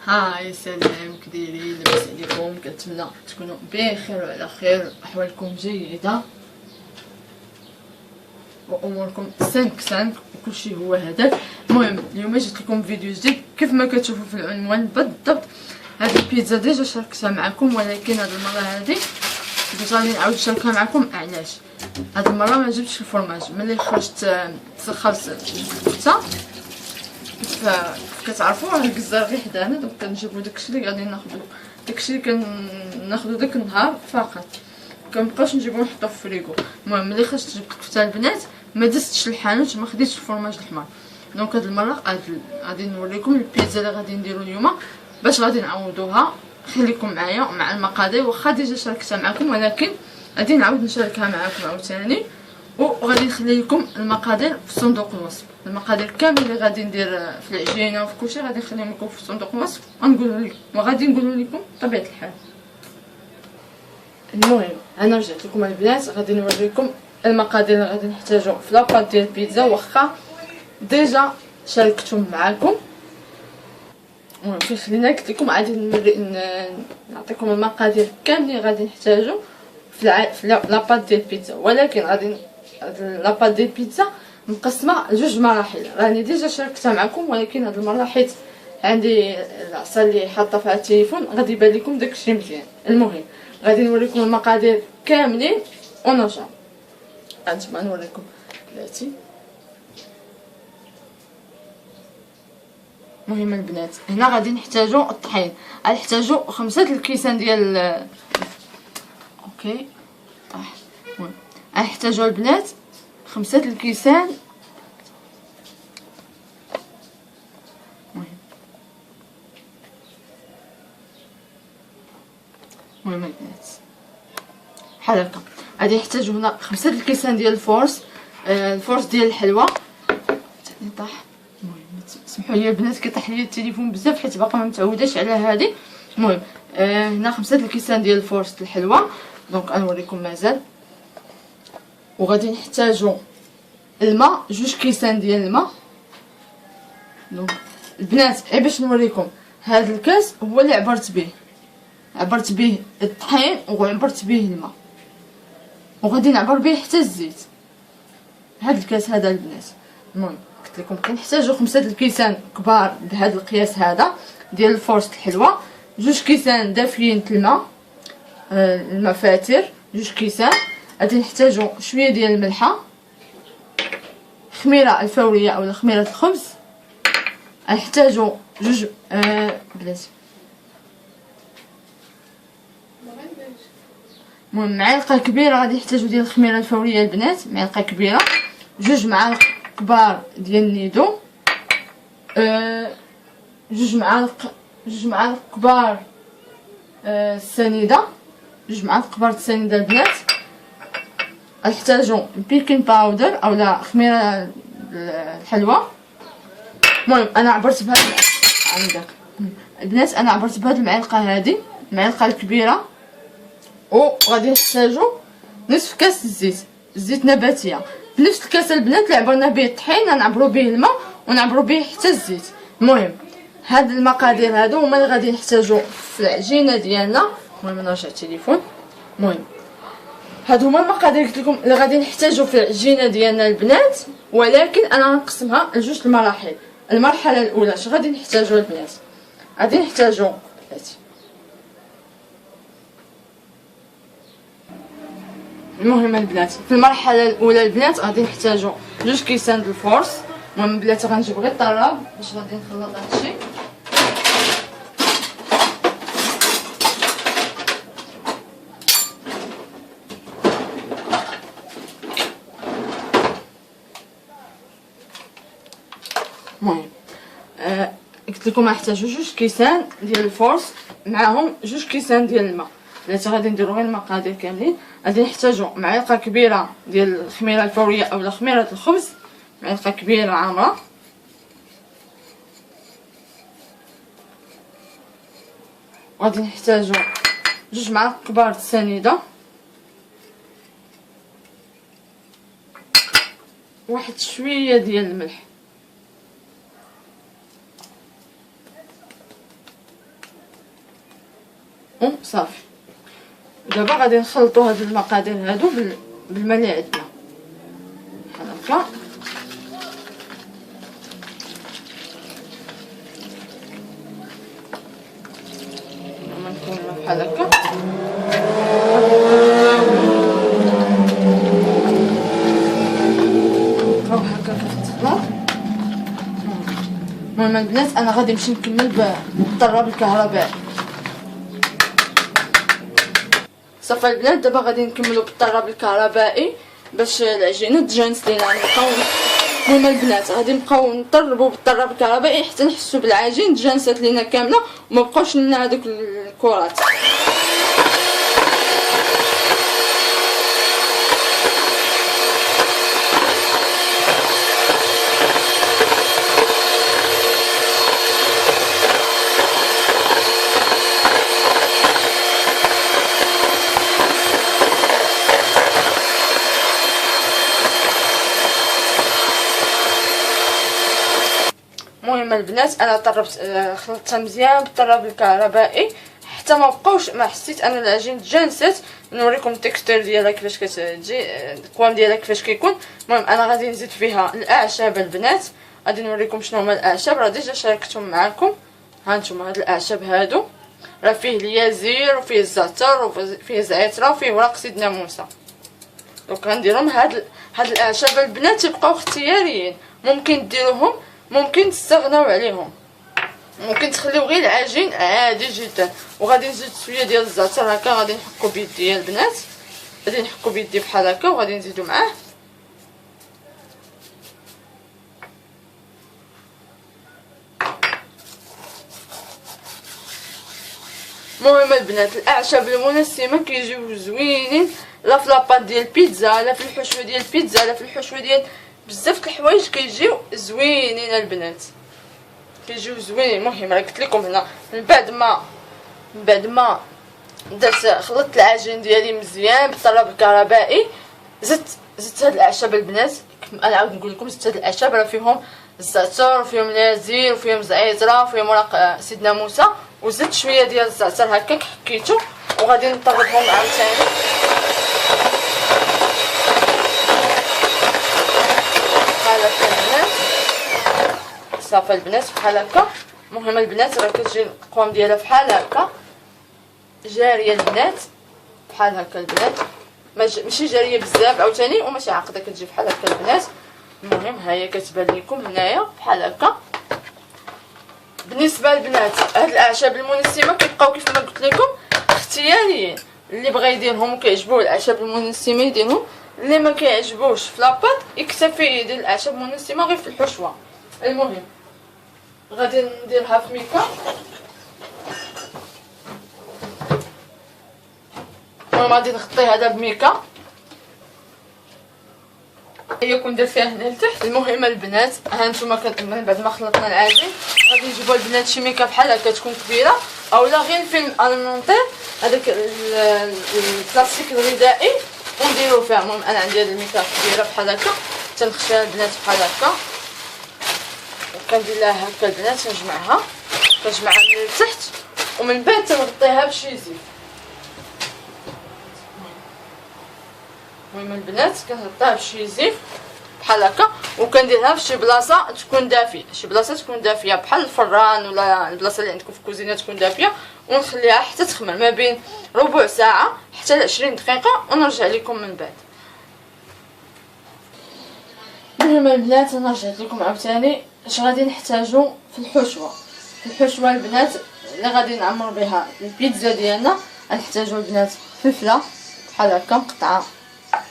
هاي سلام كديرين، لاباس عليكم؟ كنتمنى تكونوا بخير وعلى خير، احوالكم جيده واموركم سانك وكلشي هو هذاك. المهم اليوم جيت لكم فيديو جديد كيف ما كتشوفوا في العنوان بالضبط. هذه البيتزا ديجا شاركتها معكم، ولكن هذه المره هذه غادي نعاود نشاركها معكم. علاش هذه المره ما جبتش الفرماج؟ ملي خرجت سخرت الكفته، كتعرفوا راه الكزار غير حدانا، دونك كنجيبو داكشي اللي غادي ناخدو، داكشي اللي كناخدو داك النهار فقط، كنبقاوش نجيبو نحطو في الفريغو. المهم ملي خرجت جبت الكفته البنات ما دزتش الحانوت، ما خديتش الفرماج الحمار. دونك هاد المره غادي نوريكم البيتزا اللي غادي نديرو اليوم باش غادي نعوضوها. خليكم معايا ومع المقادير، واخا ديجا شاركتها معكم ولكن غادي نعاود نشاركها معكم عاوتاني، وغادي نخلي لكم المقادير في صندوق الوصف. المقادير كامل اللي غادي ندير في العجينه وفي كلشي غادي نخليهم لكم في صندوق الوصف، وغادي نقول لكم بطبيعه الحال. المهم انا رجعت لكم البنات، غادي نوريكم المقادير اللي غادي نحتاجو في لاباط ديال البيتزا، واخا ديجا شاركتهم معكم. المهم خلينا قلت لكم غادي نعطيكم المقادير كاملين اللي غادي نحتاجو في لاباط ديال البيتزا، ولكن غادي لاباط ديال البيتزا مقسمه لجوج مراحل. راني ديجا شاركتها معكم، ولكن هاد المره حيت عندي العصا اللي حاطه فيها التليفون غادي يبان لكم داكشي مزيان. المهم غادي نوريكم المقادير كاملين ونرجع. هانتوما نوريكم بلاتي. المهم البنات هنا غادي نحتاجو الطحين، غادي نحتاجو 5 الكيسان ديال اوكي. المهم غادي نحتاجو البنات 5 الكيسان. المهم البنات بحال هكا غادي نحتاجو هنا 5 الكيسان ديال الفورس ديال الحلوى. ثاني طاح. المهم سمحوا لي البنات كيطيح لي التليفون بزاف حيت باقا ما متعوداش على هذه. المهم هنا 5 الكيسان ديال الفورس الحلوى. دونك غنوريكم مازال. وغادي نحتاجو الماء، 2 كيسان ديال الماء. دونك البنات غير باش نوريكم، هذا الكاس هو اللي عبرت به الطحين وعبرت به الماء، وغادي نعبر به حتى الزيت. هذا الكاس هذا البنات. المهم قلت لكم كنحتاجو 5 الكيسان كبار بهذا القياس هذا ديال الفورس الحلوى، 2 كيسان دافيين الماء، الماء فاتر 2 كيسان. غادي نحتاجو شويه ديال الملحه، خميره الفوريه اولا خميره الخبز. غنحتاجو 2 بلاتي. المهم معلقه كبيره غادي نحتاجو ديال الخميره الفوريه البنات، معلقه كبيره. 2 معالق كبار ديال النيدو، 2 معالق كبار السنيده، 2 معالق كبار السنيده البنات. غنحتاجو البيكين باودر اولا خميره الحلوى. المهم انا عبرت بهاد عندك البنات، انا عبرت بهاد المعلقه هذه، المعلقه الكبيره. وغادي نحتاجو نصف كاس زيت نباتيه، بنفس الكاس البنات اللي عبرنا به الطحين غنعبرو به الماء ونعبرو به حتى الزيت. المهم هاد المقادير هادو هما اللي غادي نحتاجو في العجينه ديالنا. المهم نرجع التليفون. المهم هادو هما المقادير قلت لكم اللي غادي نحتاجو في العجينه ديالنا البنات، ولكن انا غنقسمها لجوج المراحل. المرحله الاولى اش غادي نحتاجو البنات؟ غادي نحتاجو المهم البنات في المرحله الاولى البنات غادي نحتاجو 2 كيسان د الفورس. المهم البنات غنجيب غير الطراب باش غادي نخلط هادشي. المهم قلت لكم غنحتاجو 2 كيسان ديال الفورس معاهم 2 كيسان ديال الماء. بلاتي غادي نديرو غير المقادير كاملين. غادي نحتاجو معلقه كبيره ديال الخميره الفوريه اولا خميره الخبز، معلقه كبيره عامره. غادي نحتاجو 2 معالق كبار السنيده، واحد شويه ديال الملح. وصافي. دابا غادي نخلطوا هاد المقادير هادو بالماء اللي عندنا بحال هكا. نكملوا بحال هكا. هاو هكا كتخلط. المهم البنات انا غادي نمشي نكمل بالطراب الكهربائي. صافي البنات دابا غادي نكملوا بالطراب الكهربائي باش العجينه تجانس لينا. نبقاو المهم البنات غادي نبقاو نطربوا بالطراب الكهربائي حتى نحسوا بالعجين تجانست لينا كامله وما بقاوش لنا هذوك الكرات. المهم البنات انا خلطتها مزيان بالطراب الكهربائي حتى ما بقاوش، ما حسيت ان العجين تجانست. نوريكم التكستير ديالها كيفاش كتجي، القوام ديالها كيفاش كيكون. المهم انا غادي نزيد فيها الاعشاب البنات، غادي نوريكم شنو هما الاعشاب. راه ديجا شاركتهم معكم. ها نتوما هاد الاعشاب هادو راه فيه اليازير وفيه الزعتر وفيه الزعتره وفيه ورق سيدنا موسى. دونك غنديرهم هاد الاعشاب البنات تيبقاو اختياريين، ممكن ديروهم ممكن تستغناو عليهم، ممكن تخليو غير العجين عادي جدا. وغادي نزيد شويه ديال الزعتر هكا، غادي نحكو بيدي يا البنات، غادي نحكو بيدي بحال هكا وغادي نزيدو معاه. المهم البنات الاعشاب المنسمه كيجيو زوينين، لا في لاباط ديال البيتزا، لا في الحشوه ديال البيتزا، لا في الحشوه ديال بزاف د الحوايج كيجيو زوينين البنات، كيجيو زوينين. المهم راه قلت لكم هنا من بعد ما درت خلطت العجين ديالي مزيان بالطراب الكهربائي، زدت هاد الاعشاب البنات. انا عاود نقول لكم زدت هاد الاعشاب راه فيهم الزعتر وفيهم اليازير وفيهم الزعتره وفيهم ورق سيدنا موسى، وزدت شويه ديال الزعتر هكاك حكيتو وغادي نطربهم عاوتاني. بحال هكا البنات، صافي البنات بحال هكا. المهم البنات راه كتجي القوام ديالها بحال هكا جاريه البنات، بحال هكا البنات، ماشي جاريه بزاف عاوتاني وماشي عاقده، كتجي بحال هكا البنات. المهم ها هي كتبان لكم هنايا بحال هكا. بالنسبه للبنات هاد الاعشاب المنسمه كيبقاو كيف ما قلت لكم اختياريين، اللي بغى يديرهم وكيعجبوه الاعشاب المنسمه يديرهم، اللي ما كيعجبوش في لاباط يكتفي يدير الاعشاب المنسمه غير في الحشوه. المهم غادي نديرها في ميكا. المهم غادي نغطي هذا بميكا، هي كون درت فيها هنا لتحت. المهم البنات ها نتوما من بعد ما خلطنا العجين غادي نجيبوا البنات شي ميكا بحال هكا تكون كبيره، اولا غير الفيلم الالمونتير هذاك البلاستيك الغذائي ونديرو فيها. المهم انا عندي هاد الميكا كبيره بحال هكا تنخشيها البنات بحال هكا وكندير لها هكا البنات، كنجمعها من التحت ومن بعد تنغطيها بشي زيت. المهم البنات كنغطيها بشي زيت بحال هكا وكنديرها في شي بلاصه تكون دافيه، بحال الفران ولا البلاصه اللي عندكم في الكوزينه تكون دافيه، ونخليها حتى تخمر ما بين ربع ساعه حتى ل 20 دقيقه ونرجع لكم من بعد. المهم البنات انا رجعت لكم عاوتاني. اش غادي نحتاجو في الحشوه البنات اللي غادي نعمر بها البيتزا ديالنا. غنحتاجو البنات فلفله بحال هكا مقطعه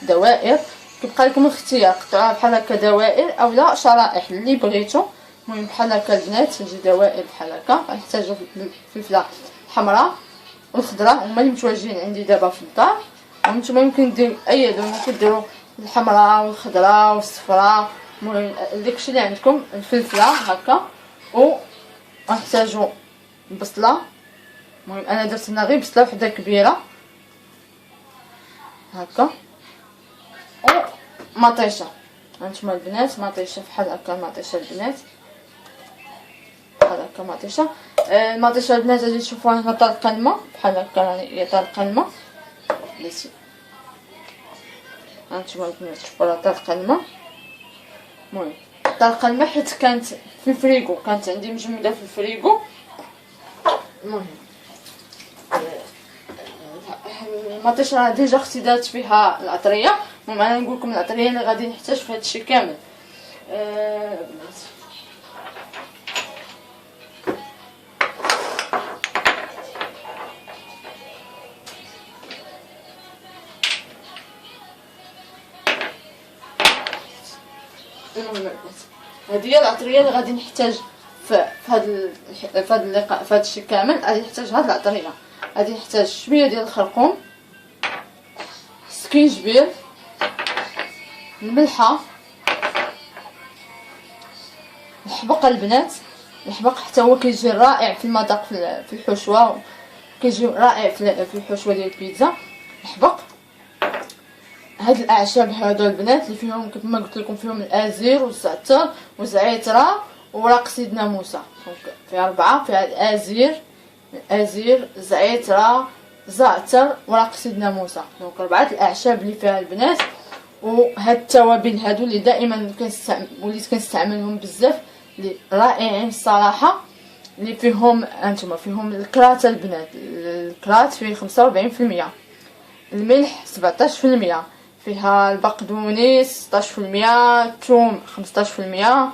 دوائر، كيبقى لكم الاختيار قطعوها بحال هكا دوائر اولا شرائح اللي بغيتو. المهم بحال هكا البنات تجي دوائر بحال هكا. غنحتاجو الفلفله الحمراء والخضراء هما اللي متواجدين عندي دابا في الدار، وانتم ممكن ديروا اي لون، ممكن ديروا الحمراء والخضراء والصفراء، المهم داكشي اللي عندكم. الفلفله هكا، و غنحتاجو البصله. المهم انا درت هنا غير بصله وحده كبيره هكا، و مطيشه. هانتوما البنات مطيشه بحال هكا، مطيشه البنات بحال هكا مطيشه. المطيشه البنات غادي تشوفوها هنا طالقه الماء بحال هكا، راني هي طالقه الماء بلاتي. هانتوما البنات شوفوا راه طالقه الماء. المهم طالقه الماء حيت كانت في الفريغو، كانت عندي مجمده في الفريغو. المهم المطيشه راه ديجا اختي دارت فيها العطريه. المهم انا نقول لكم العطريه اللي غادي نحتاج في هذا الشيء كامل. المهم هذه هي العطريه اللي غادي نحتاج في هذا الشيء كامل. غادي نحتاج هاد العطريه، غادي نحتاج شويه ديال الخرقوم، سكينجبير، الملحه، الحبق البنات. الحبق حتى هو كيجي رائع في المذاق في الحشوه، كيجي رائع في الحشوه ديال البيتزا. الحبق، هاد الاعشاب هادو البنات اللي فيهم كما قلت لكم فيهم الازير والزعتر وزعتره وورق سيدنا موسى. فيها 4، فيها الازير زعتره زعتر ورق سيدنا موسى. دونك 4 الاعشاب اللي فيها البنات. وهاد التوابل هادو اللي دائما وليت كنستعملهم بزاف، اللي رائعين الصراحه، اللي فيهم انتما فيهم الكرات البنات. الكرات فيه 45%، الملح 17%، فيها البقدونس 16%، الثوم 15%،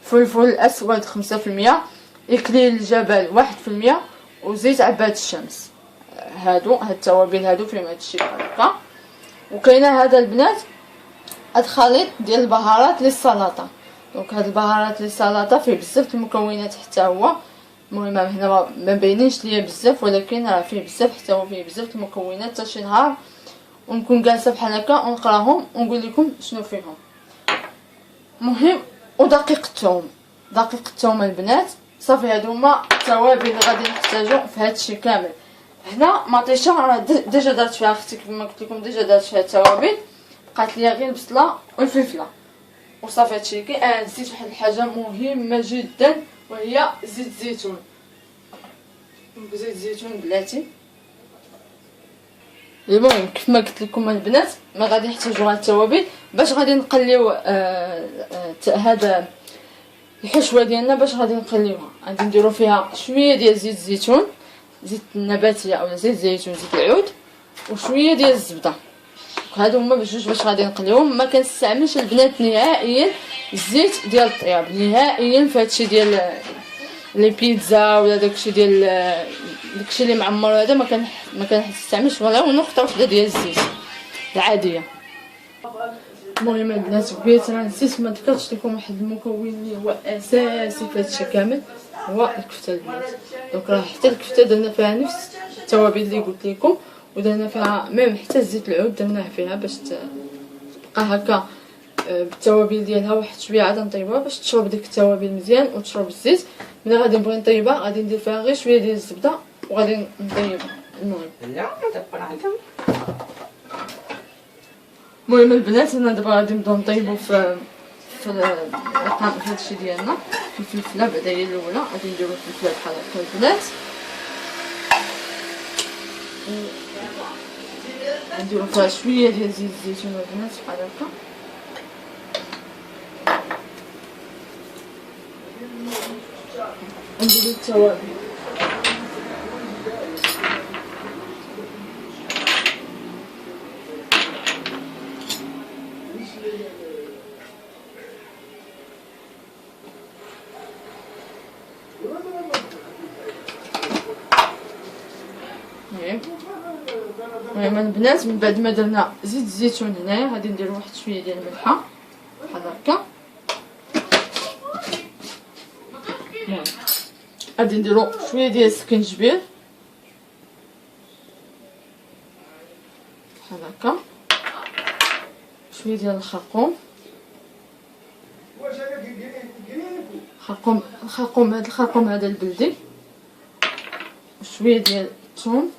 فلفل اسود 5%، اكليل الجبل 1%، وزيت عباد الشمس. هاد التوابل هادو فيهم هادشي هكا. وكاينه هذا البنات هاد الخليط ديال البهارات للسلطه. دونك هاد البهارات للسلطه فيه بزاف المكونات حتى هو. المهم هنا ما باينينش ليا بزاف، ولكن راه فيه بزاف، حتى هو فيه بزاف المكونات. حتى شي نهار ونكون جالسه بحال هكا ونقراهم ونقول لكم شنو فيهم. مهم. ودقيق الثوم، دقيق الثوم البنات. صافي هادو هما التوابل اللي غادي نحتاجو في هذا الشيء كامل. هنا مطيشه راه ديجا درت فيها اختي كما قلت لكم، ديجا درت فيها التوابل. بقات ليا غير البصله والفلفله وصافي. هادشي كاين. نسيت واحد الحاجه مهمه جدا وهي زيت الزيتون. زيت الزيتون بلاتي. المهم كيف ما قلت لكم البنات ما غادي نحتاجوا غير التوابل باش غادي نقليو هذا الحشوه ديالنا. باش غادي نقليوها غادي نديرو فيها شويه ديال زيت الزيتون، زيت النباتيه اولا زيت الزيتون، زيت العود، وشويه ديال الزبده. هادو هما بجوج باش غادي نقليوهم. ما كنستعملش البنات نهائيا الزيت ديال الطياب نهائيا في هادشي ديال لي بيتزا ولا داكشي ديال داكشي اللي معمر. هذا ما كنستعملش ولا نقطه واحده ديال الزيت العاديه. المهم البنات بغيت راه نسيت ما ذكرتش لكم واحد المكون اللي هو اساسي في هادشي كامل، هو الكفته البنات. دونك راه حتى الكفته درنا فيها نفس التوابل اللي قلت لكم، ودرنا فيها ميم حتى زيت العود درناه فيها باش تبقى هكا بالتوابل ديالها. واحد شويه عاد نطيبوها باش تشرب ديك التوابل مزيان وتشرب الزيت. ملي غادي نبغي نطيبها غادي ندير فيها غير شويه ديال الزبده وغادي نطيبها. المهم البنات انا دابا غادي نبداو نطيبو في هادشي ديالنا. الفلفله بعدا هي الاولى، غادي نديرو الفلفله بحال هكا البنات. نديرو فيها شويه ديال زيت الزيتون البنات بحال هكا. نديرو التوابل. المهم البنات من بعد ما درنا زيت الزيتون هنايا غادي نديرو واحد شويه ديال الملحه بحال هكا. غادي نديرو شويه ديال السكنجبير بحال هكا، شويه ديال الخرقوم. هذا الخرقوم هذا البلدي، وشويه ديال الثوم.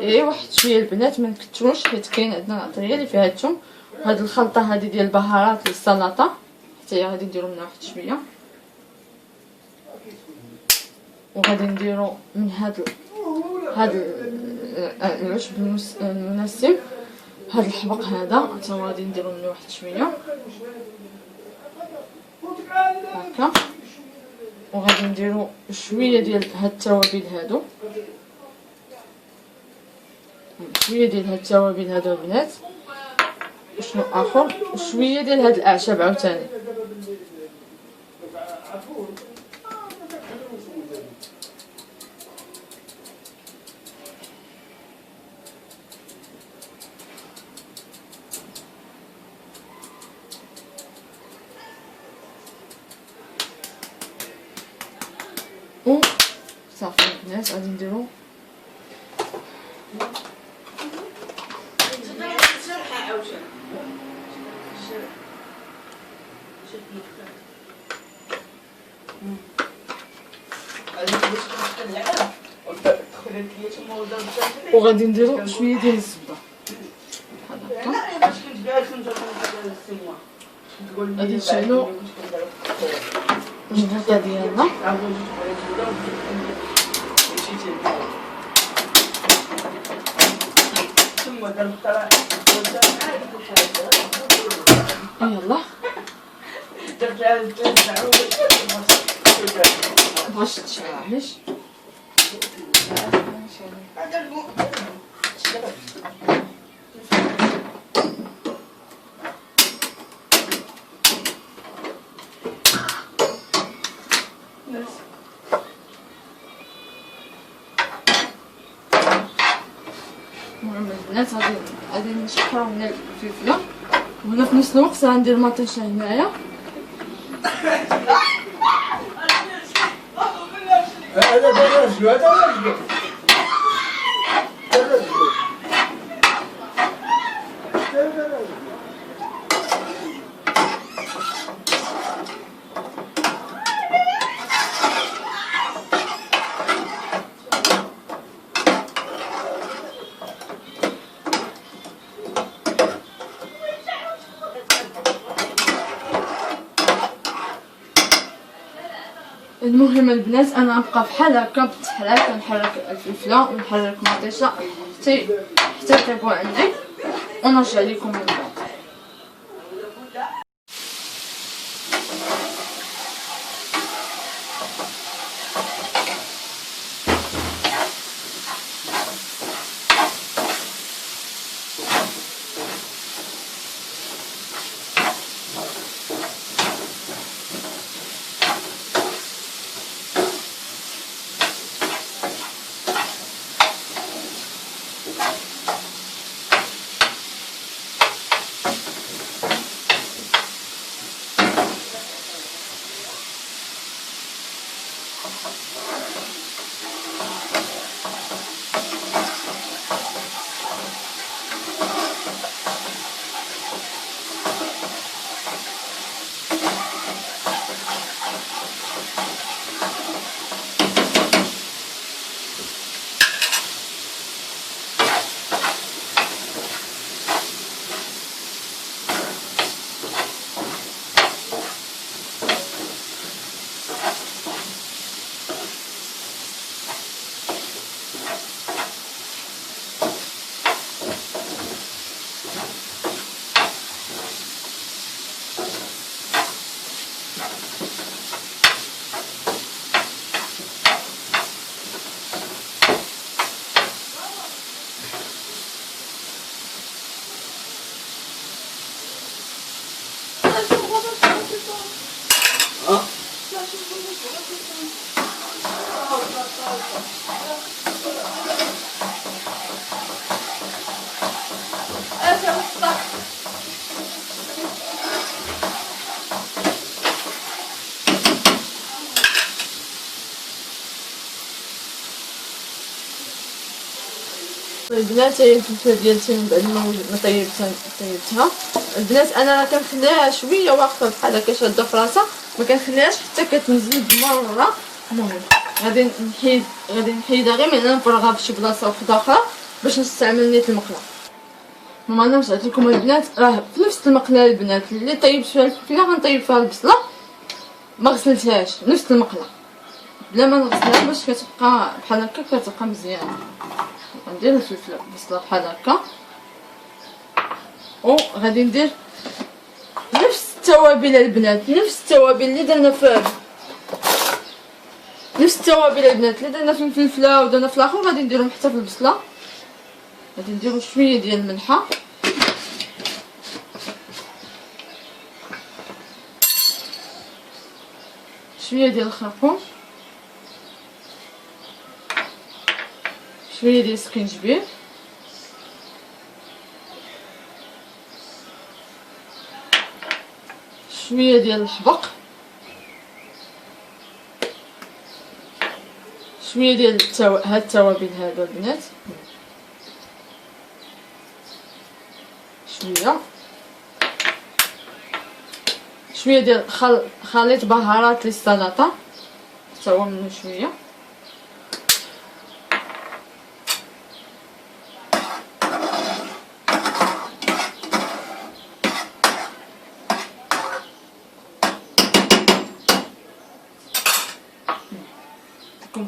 واحد شويه البنات ما نكثروش حيت كاين عندنا العطريه اللي فيها الثوم. وهاد الخلطه هذه ديال البهارات للسلطه حتى حتى هي غادي نديرو منها واحد شويه، وغادي نديرو من هاد العشب المناسب. هاد الحبق هذا حتى هو غادي نديرو منه واحد شويه هكا، وغادي نديرو شويه ديال هاد التوابل هادو، شويه ديال هاد التوابل هادو البنات. وشنو اخر؟ وشويه ديال هاد الاعشاب عاوتاني. و صافي البنات غادي نديرو وغادي نديرو شويه ديال الزبده بحال هكا. غادي نشعلو الجبوطه ديالنا يلا باش تشعلش. المهم البنات غادي نشحرو من الفلفله، وهنا في نفس الوقت غندير المطيشه هنايا. هذا درجو هذا درجو المهم البنات انا نبقى بحال هكا بالتحريك، كنحرك الفلفله ونحرك المطيشه حتى يطيبوا عندي، ونرجع لكم من بعد. البنات هي الفلفله ديالتي من بعد ما طيبتها البنات انا راه كنخليها شويه واقفه بحال هكا شاده في راسها، ما كنخليهاش حتى كتنزل بالمره. المهم غادي نحيدها غير من هنا نفرغها فشي بلاصه وحده اخرى باش نستعمل نيت المقله. ماما انا رجعت لكم البنات، راه في نفس المقله البنات اللي طيبت فيها الفلفله غنطيب فيها البصله، ما غسلتهاش نفس المقله بلا ما نغسلها باش كتبقى بحال هكا كتبقى مزيانه. غندير الفلفله البصله بحال هكا، وغادي ندير نفس التوابل البنات، نفس التوابل اللي درنا في الفلفله ودرنا في الاخر غادي نديرهم حتى في البصله. غادي نديرو شويه ديال الملحه، شويه ديال الخرقوم، شويه ديال السكنجبير، شويه ديال الحبق، شويه ديال هاد التوابل هادو البنات، شويه ديال خليط بهارات للسلطه حتى هو منه شويه،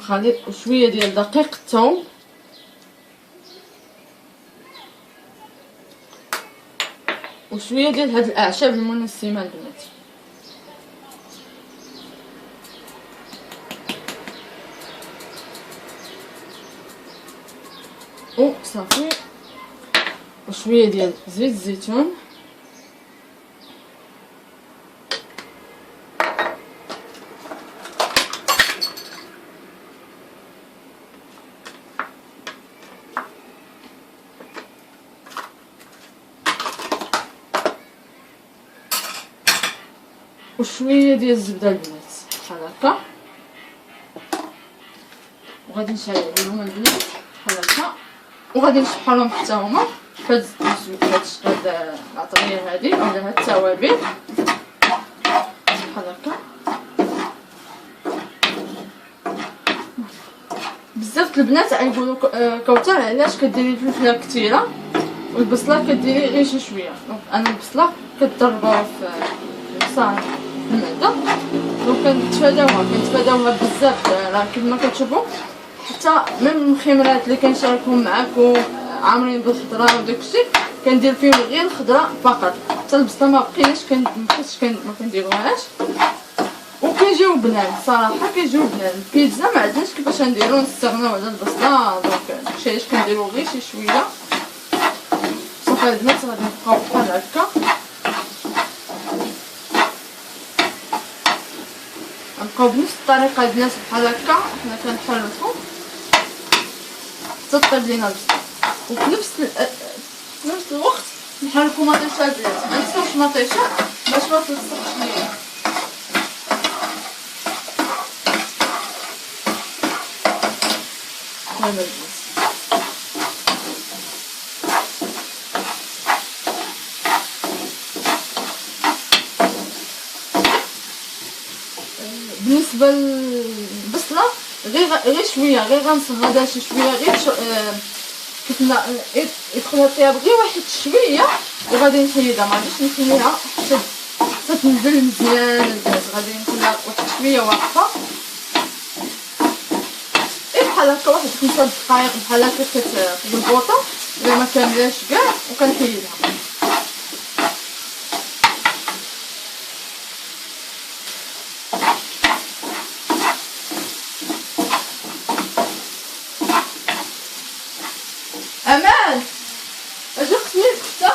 خليط وشويه ديال دقيق الثوم، وشويه ديال هاد الاعشاب المنسمه البنات. صافي، وشويه ديال زيت الزيتون، وشويه ديال الزبده البنات بحال هكا، وغادي نشعلهم البنات بحال هكا، وغادي نشحرهم حتى هما فهاد العطريه هادي اولا هاد التوابل بحال هكا. بزاف البنات غيقولوا كوثر علاش كديري الفلفله كثيره والبصله كديري غير شويه. دونك انا البصله كضربها في الصحن في المعده، دونك كنتفاداوها بزاف. راه كيما كتشوفوا حتى من المخمرات اللي كنشاركهم معاكم عامرين بالخضره وداكشي كندير فيهم غير الخضره فقط، حتى البصله ما بقيناش ما كنديروهاش، وكيجيو بنان صراحه كيجيو بنان. البيتزا ما عندناش كيفاش نديرو نستغناو على البصله، دونك داكشي علاش كنديرو غير شي شويه. صافي البنات غادي نبقاو بحال هكا، نبقاو بنفس الطريقه البنات بحال هكا حنا كنحركو حتى طيب لينا البصله، وفي نفس الوقت نحركو مطيشه البنات، ما نساوش مطيشه باش ما تلصقش لينا. بالنسبه للبصله غير شويه، غير غنصهدها شي شويه، غير كيف يدخلها الطياب غير واحد شويه وغادي نحيدها، ما غاديش نخليها حتى تنزل مزيان البنات، غادي نخليها واحد شويه واقفه بحال هكا واحد 5 دقائق بحال هكا كتبلبوطه الا ما كاملاش كاع، وكنحيدها. امان اجي قسمي الكفته.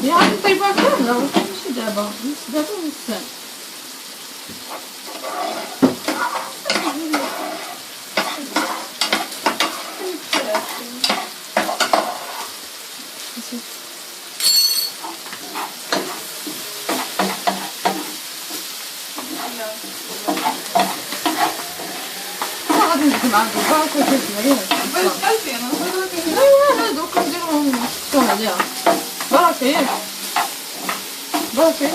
يعني طيبه كامله ماشي دابا، نص دابا ونص ثاني. غادي نزيد مع البركه كتجي بحال فين انا ايوا هادو كنديرهم نحطو عليها بركه ياك بركه ياك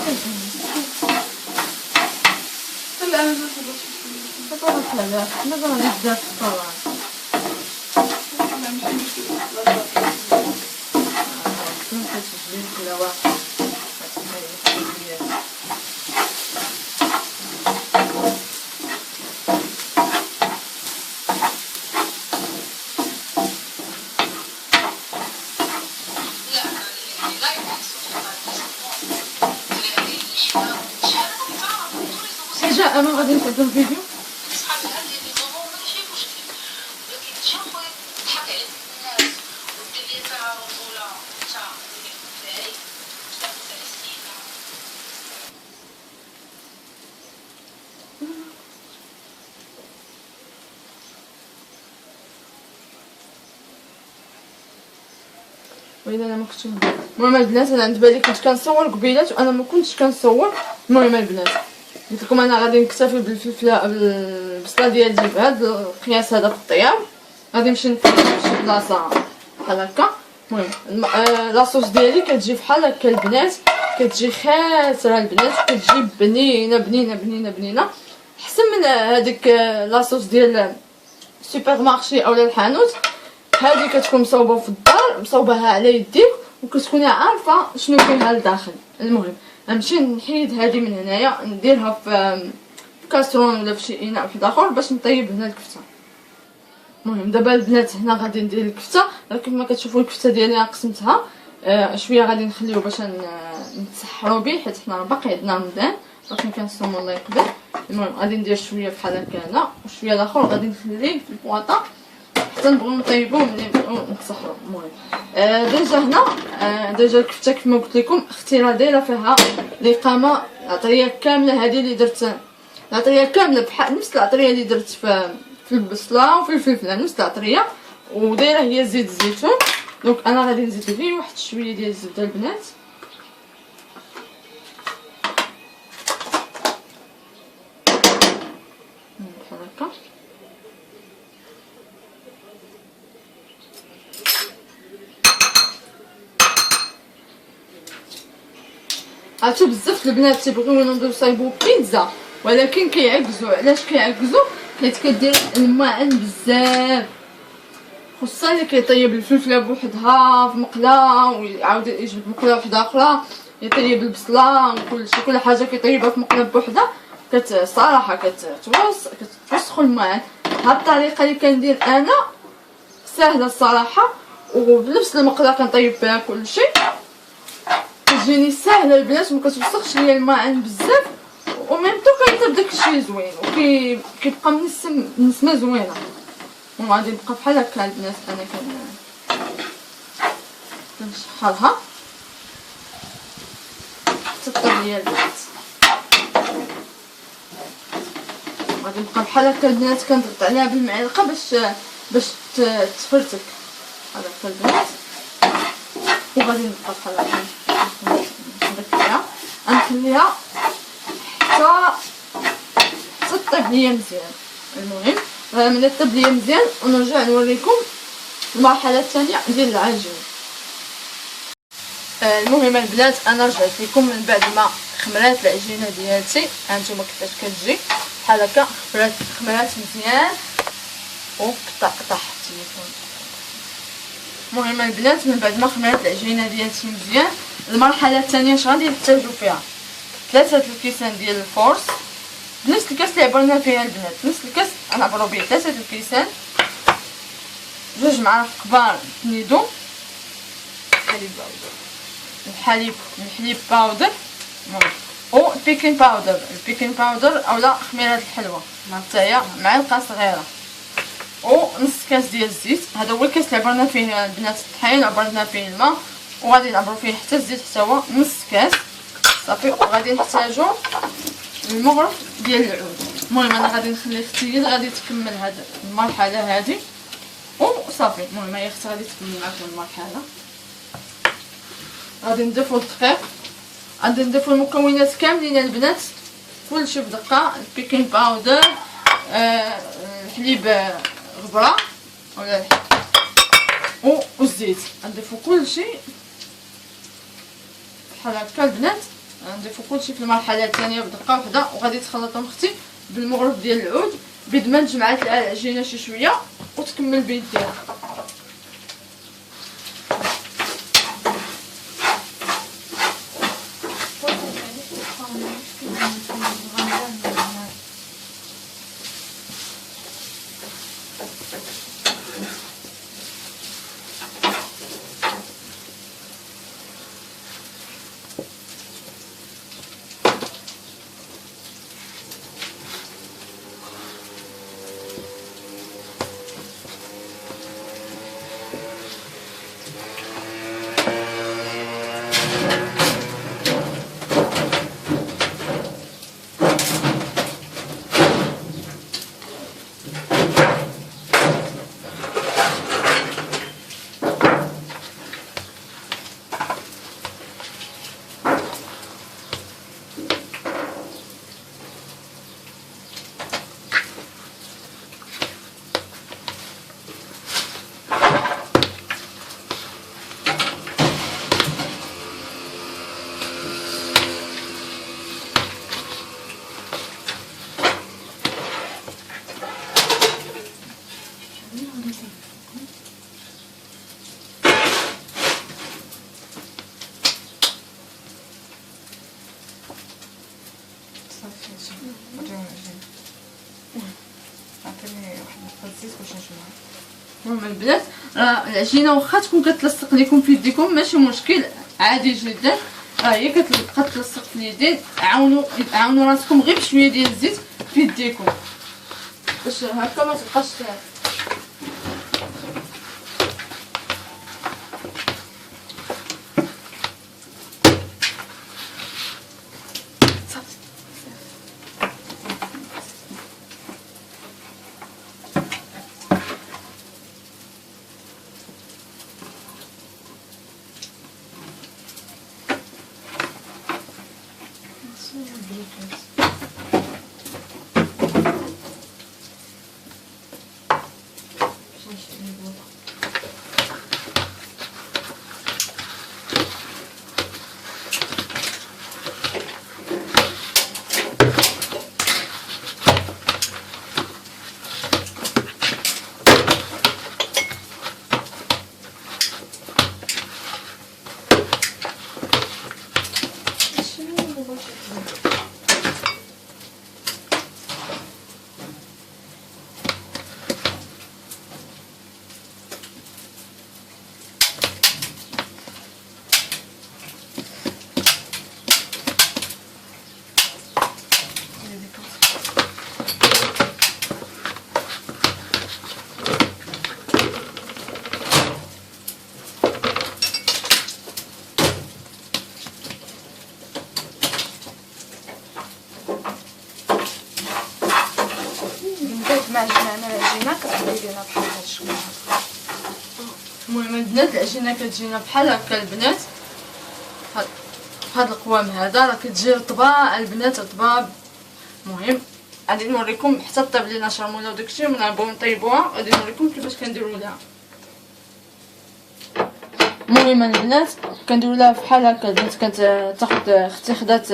لا انا تبارك الله حنا غادي نبدا في الصلاه كنت كتجي كلا واحد حاجه انا غادي نقدم فيديو وإلا انا ما كنتش المهم البنات انا عند بالي كنت كنصور قبيلات وانا ما كنتش كنصور. المهم البنات قلت لكم انا غادي نكتفي بالفلفله بالبصله ديالي بهذا القياس هذا في الطياب. غادي نمشي نفرز شي بلاصه بحال هكا. المهم لاصوص ديالي كتجي بحال هكا البنات كتجي خاسره البنات كتجي بنينه بنينه بنينه بنينه احسن من هذيك لاصوص ديال السوبر مارشي اولا الحانوت. هذه كتكون مصوبه في الدار مصوباها على يديك وكتكوني عارفه شنو فيها لداخل. المهم غنمشي نحيد هذه من هنايا نديرها في كاسرون ولا في شي اناء واحد اخر باش نطيب هنا الكفته. المهم دابا البنات هنا غادي ندير الكفته. كيف ما كتشوفوا الكفته ديالي انا قسمتها شويه غادي نخليو باش نتسحروا به حيت حنا باقي عندنا رمضان باقي كنصوموا الله يقبل. المهم غادي ندير شويه بحال هكا هنا وشويه الاخر غادي نخليه في البواطه حتى نبغيو نطيبوه ملي نبغيو نتسحروا. المهم ديجا هنا ديجا الكفته كما قلت لكم اختي راه دايره فيها الاقامه العطريه كامله. هذه اللي درت العطريه كامله بحال نفس العطريه اللي درت في البصله وفي الفلفله نفس العطريه ودايره هي زيت الزيتون. دونك انا غادي نزيد فيه واحد شويه ديال الزبده البنات بحال هكا. عرفتو بزاف البنات تيبغيو ينوضوا يصايبوا بيتزا ولكن كيعكزوا. علاش كيعكزوا؟ حيت كدير الماعن بزاف خصوصا اللي كيطيب الفلفله بوحدها في مقله ويعاود يجبد مقله وحده اخرى يطيب البصله كل حاجه كيطيبها في مقله بوحدها صراحه كتوسخ الماعن. هاد الطريقه اللي كندير انا سهله الصراحه وبنفس المقله كنطيب بها كلشي كتجيني ساهله البنات وما كتوسخش ليا الماعن بزاف وميم طو كيطيب داكشي زوين وكيبقى النسمه زوينه. وغادي نبقى بحال هكا البنات انا كنشحرها حتى طيب ليا البنات. غادي نبقى بحال هكا البنات كنضغط عليها بالمعلقه باش تفرتك بحال هكا البنات. وغادي نبقى بحال هكا نخليها حتى تطيب ليا مزيان. المهم ملي طيب ليا مزيان ونرجع نوريكم المرحله الثانيه ديال العجين. المهم البنات انا رجعت لكم من بعد ما خمرات العجينه ديالتي. هانتوما كيفاش كتجي بحال هكا خمرات مزيان وقطعت التليفون. المهم البنات من بعد ما خمرات العجينه ديالتي مزيان المرحله الثانيه اش غادي نحتاجو فيها 3 الكيسان ديال الفورس بنفس الكاس اللي عبرنا فيها البنات. نفس الكاس غنعبرو به 3 الكيسان 2 معالق كبار نيدو الحليب باودر و البيكين باودر اولا خميره الحلوه حتى هي معلقه صغيره ونص كاس ديال الزيت. هذا هو الكاس اللي عبرنا فيه البنات الطحين عبرنا فيه الماء وغادي نعبرو فيه حتى الزيت حتى هو نص كاس صافي. وغادي نحتاجو المغرف ديال العود. المهم انا غادي نخلي اختي غادي تكمل هاد المرحله هذه وصافي. المهم هي اختي غادي تكمل معكم المرحله. غادي نضيفو الدقيق غادي نضيفو المكونات كاملين البنات كلشي بدقه البيكين باودر الحليب الغبره ولا والزيت. غنضيفو كلشي بحال هكا البنات، غنضيفو كلشي في المرحله الثانيه بدقه وحده، وغادي تخلطهم اختي بالمغرف ديال العود بيد ما نجمعات العجينه شي شويه وتكمل بيديها. المهم البنات راه العجينه واخا تكون كتلصق لكم في يديكم ماشي مشكل، عادي جدا، راه هي كتبقى تلصق في اليدين. عاونوا راسكم غير بشويه ديال الزيت في يديكم باش هكا ما تبقاش مع جمعنا العجينه كتولي لينا بحال هاد الشكل. المهم البنات العجينه كتجينا بحال هكا البنات، هاد القوام هذا راه كتجي رطبه البنات، رطبه. المهم غادي نوريكم حتى طيب لينا شرموله وداكشي من نبغيو نطيبوها، غادي نوريكم كيفاش كنديروا لها. المهم البنات كنديروا لها بحال هكا البنات. كتاخذ اختي خدات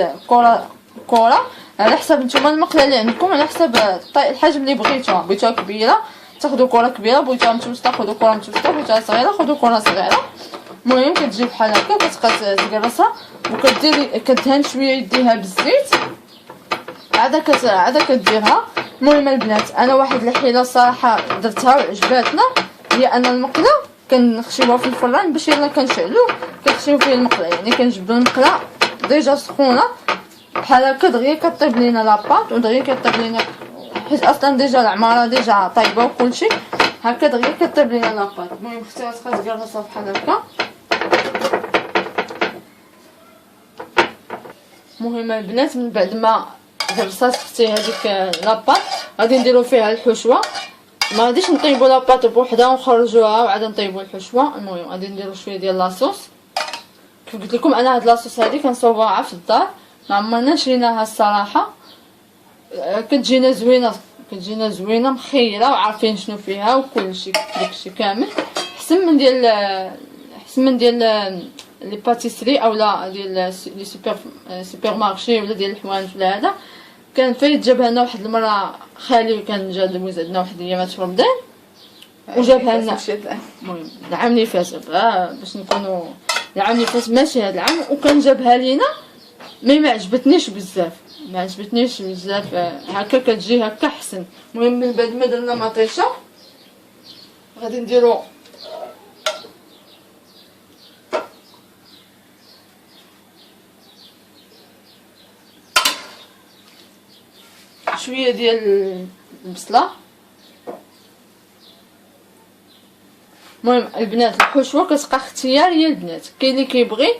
كره على حسب نتوما المقله اللي عندكم، على حسب الحجم اللي بغيتوها كبيره تاخذوا كره كبيره، بغيتوها متوسطه خذوا كره متوسطه، بغيتوها صغيره خذوا كره صغيره. المهم كتجي بحال هكا كتبقى تقرصها كدهن شويه يديها بالزيت عاد كديرها. المهم البنات انا واحد الحيله الصراحه درتها وعجباتنا، هي ان المقله كنخشيوها في الفران باش يلا كنشعلو كنخشيو فيه المقله، يعني كنجبدو المقله ديجا سخونه بحال هكا دغيا كطيب لينا لاباط ودغيا كطيب لينا، حيت اصلا ديجا العماره ديجا طايبه وكلشي هكا دغيا كطيب لينا لاباط. المهم اختي غتبقى تقرصها بحال هكا. المهم البنات من بعد ما قرصات اختي هذيك لاباط غادي نديرو فيها الحشوه، ما غاديش نطيبوا لاباط بوحدها ونخرجوها وعاد نطيبوا الحشوه. المهم غادي نديرو شويه ديال لاصوص. كيف قلت لكم انا هاد لاصوص هذه كنصوبوها في الدار، ما عمرنا شريناها الصراحه، كتجينا زوينه كتجينا زوينه مخيره وعارفين شنو فيها وكلشي داكشي كامل. احسن من ديال لي باتيسري اولا ديال لي سوبر مارشي ولا ديال الحوانت ولا هذا. كان فايت جابها لنا واحد المره خالي، كان جا دوز عندنا واحد الايامات في رمضان وجابها لنا. المهم العام اللي فات باش نكونوا العام اللي فات ماشي هذا العام، وكان جابها لينا ما عجبتنيش بزاف، هكا كتجي هكا حسن. المهم من بعد ما درنا مطيشه غادي نديرو شويه ديال البصله. المهم البنات الحشوه كتبقى اختياريه البنات، كاين اللي كيبغي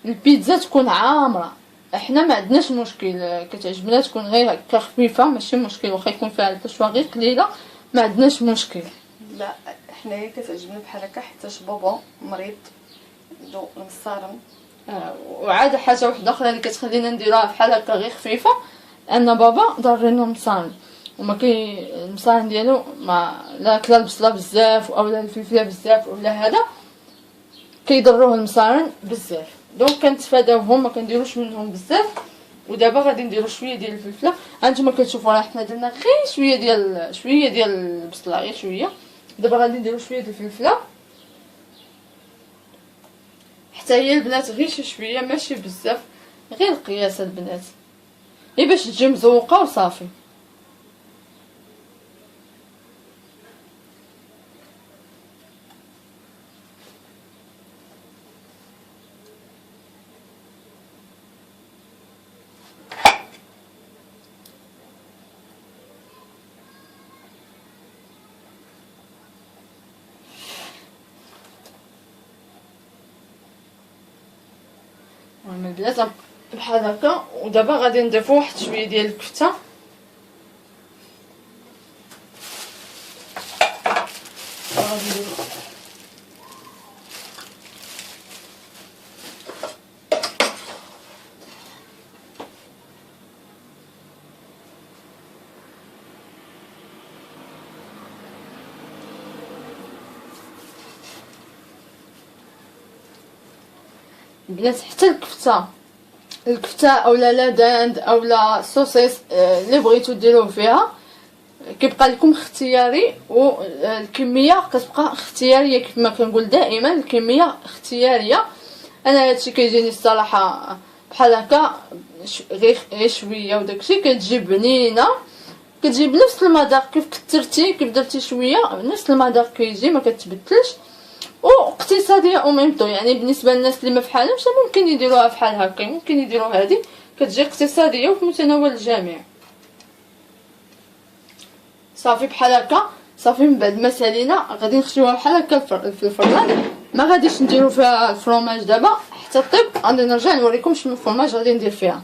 البيتزا تكون عامره، احنا ما عندناش مشكل، كتعجبنا تكون غير هكا خفيفه ماشي مشكل، واخا يكون فيها الحشوه غير قليله ما عندناش مشكل. لا حنايا كتعجبني بحال هكا حيت بابا مريض دو المصارم. وعاد حاجه واحده اخرى اللي كتخلينا نديروها بحال هكا غير خفيفه، ان بابا دار لنا مصارم وما كاين المصارم ديالو ما لا كلا البصله بزاف اولا الفلفله بزاف ولا هذا كيضروه المصارم بزاف، دونك كنتفاداوهم ما كنديروش منهم بزاف. ودابا غادي نديرو شويه ديال الفلفله. هانتوما كتشوفوا راه حنا درنا غير شويه ديال البصله غير شويه. دابا غادي نديرو شويه ديال الفلفله حتى هي البنات غير شويه ماشي بزاف، غير القياس البنات غير باش تجي مزوقه وصافي. المهم البنات بحال هكا. ودابا غادي نضيفو واحد شويه ديال الكفته. غادي نديرو البنات حتى الكفته اولا لا داند اولا سوسيس اللي بغيتو ديروه فيها كيبقى لكم اختياري، والكميه كتبقى اختياريه. كيف ما كنقول دائما الكميه اختياريه. انا هادشي كيجيني الصراحه بحال هكا غير شويه وداكشي كتجي بنينه، كتجي بنفس المذاق كيف كثرتي كيف درتي شويه نفس المذاق كيجي ما كتبدلش، واقتصاديه او ميمتو. يعني بالنسبه للناس اللي ما فحالهمش ممكن يديروها بحال هكا، ممكن يديروا هذه كتجي اقتصاديه وفي متناول الجميع. صافي بحال هكا صافي. من بعد ما سالينا غادي نخشيوها بحال هكا في الفران. ما غاديش نديرو فيها الفرomage دابا حتى طيب، غادي نرجع نوريكم شنو الفرomage غادي ندير فيها.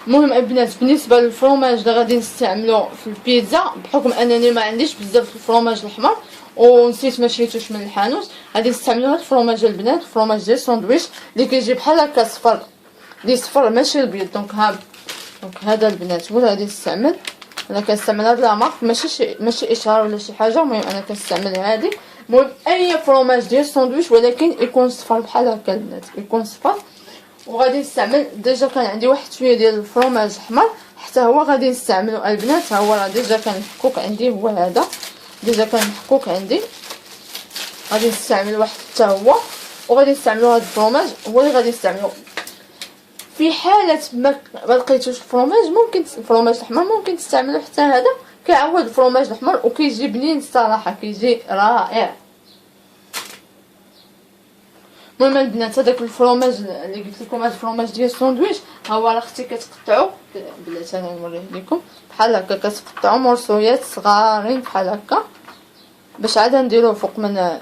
المهم البنات بالنسبه للفرomage اللي غادي نستعملو في البيتزا، بحكم انني ما عنديش بزاف الفرomage الاحمر ونسيت ما شريتوش من الحانوت، غادي نستعملو هاد الفرomage البنات، الفرomage ديال الساندويتش اللي كيجي بحال هكا صفر، اللي صفر ماشي البيض. دونك هذا البنات هو اللي غادي نستعمل. انا كنستعمل هاد لا مارك ماشي اشهار ولا شي حاجه، المهم انا كنستعمل هادي. المهم اي فرomage ديال الساندويتش ولكن يكون صفر بحال هكا البنات، يكون صفر. وغادي نستعمل ديجا كان عندي واحد شويه ديال الفرomage احمر حتى هو غادي نستعملو البنات. ها هو راه ديجا كان محكوك عندي، هو هذا ديجا كان محكوك عندي، غادي نستعمل واحد حتى هو. وغادي نستعملو هاد الفرomage هو اللي غادي نستعملو في حاله ما لقيتوش الفرomage. ممكن الفرomage الاحمر ممكن تستعملو حتى هذا كيعوض الفرomage الاحمر وكيجي بنين الصراحه، كيجي رائع. المهم البنات هذاك الفرomage اللي قلت لكم، هذا الفرomage ديال الساندويتش ها هو راه اختي كتقطعو بلاتي انا نوريه لكم بحال هكا، كتقطعو مرصويات صغارين بحال هكا باش عاد نديروه فوق من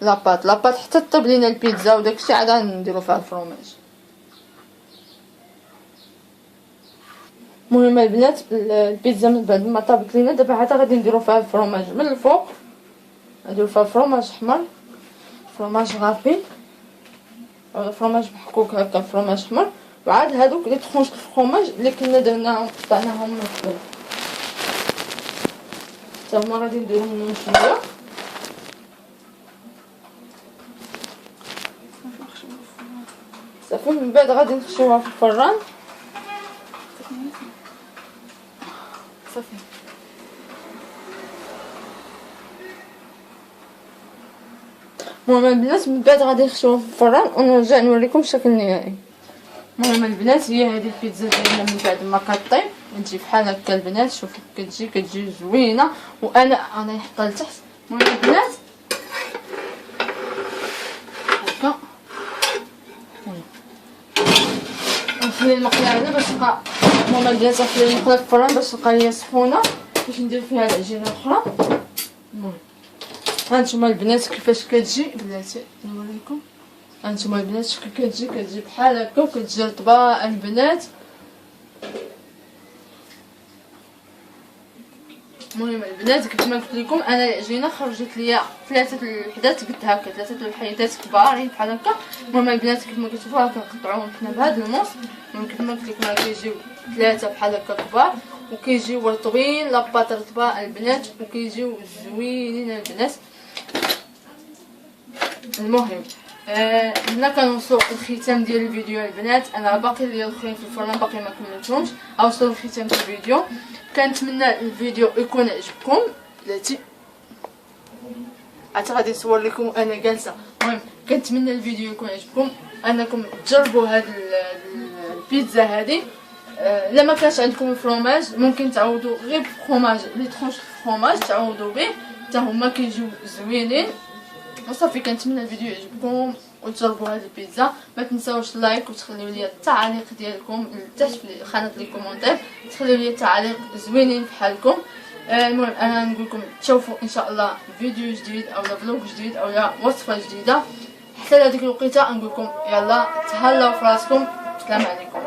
لاباط حتى طيب لينا البيتزا وداكشي عاد نديرو فيها الفرomage. المهم البنات البيتزا من بعد ما طابت لينا دابا عاد غادي نديرو فيها الفرomage من الفوق، نديرو فيها الفرomage احمر، فرomage غابي ولا فرomage محكوك هكا، فرomage احمر. وعاد هادوك لي طرونش الفرomاج اللي كنا درناهم قطعناهم من قبل حتى هما غادي نديرهم لهم شويه. صافي من بعد غادي نخشوها في الفران صافي. المهم البنات من بعد غادي نخشوها في الفران ونرجع نوريكم الشكل النهائي. المهم البنات هي هذه البيتزا ديالنا من بعد ما كطيب تجي بحال هكا البنات. شوفوا كتجي زوينه وانا حاطه لتحت. المهم البنات هكا نخلي المقله هنا باش تبقى. المهم البنات نخلي المقله في الفران باش تبقى هي سخونه باش ندير فيها العجينه الاخرى. المهم هانتوما البنات كيفاش كتجي بلاتي نوريكم. هانتوما البنات كتجي بحال هكا وكتجي رطبه البنات. المهم البنات كيف ما قلت لكم انا العجينه خرجت ليا 3 الوحدات قد هكا 3 الوحدات كبارين بحال هكا. المهم البنات كيف ما كتشوفوا كنقطعوهم حنا بهذا الموس. المهم كيف ما قلت لكم كيجيو 3 بحال هكا كبار وكيجيو رطبين لاباط رطبه البنات وكيجيو زوينين البنات. المهم هنا كنوصلوا الختام ديال الفيديو البنات. انا باقي لي الاخرين في الفرن باقي ما كملتهمش. اوصلوا الختام ديال الفيديو. كنتمنى الفيديو يكون عجبكم بلاتي. عاد غادي نصور لكم انا جالسه. المهم كنتمنى الفيديو يكون عجبكم انكم تجربوا هاد البيتزا هذه. الا ما كانش عندكم الفرomاج ممكن تعوضوا غير بفرomاج لي طرونش الفرomاج تعوضوا به حتى هما كيجيو زوينين. وصافي كنتمنى الفيديو يعجبكم وتجربوا هذه البيتزا. ما تنساوش لايك وتخليو لي التعليق ديالكم تحت في خانه لي كومونتير. تخليو لي تعليق زوينين بحالكم. المهم انا نقول لكم تشوفوا ان شاء الله فيديو جديد او فلوق جديد او وصفه جديده. حتى لهاديك الوقيته نقول لكم يلا تهلاو فراسكم. السلام عليكم.